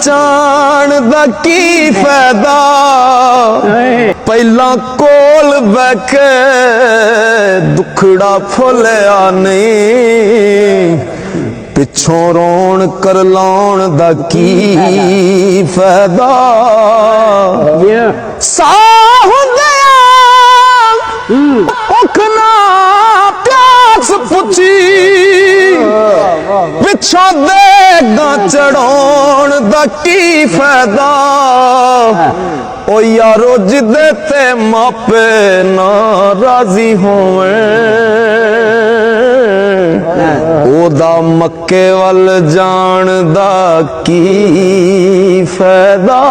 चाण दा की फायदा पहला कोल बैके दुखड़ा फुलिया नहीं पिछों रोन कर लाउण दा की फायदा साह उखना प्यास पुछी पिछों देगा चढ़ाउण दा की फायदा ओ यारो जिदे ते मापे ना राजी होवे ओदा मक्के वल जान दा की फायदा।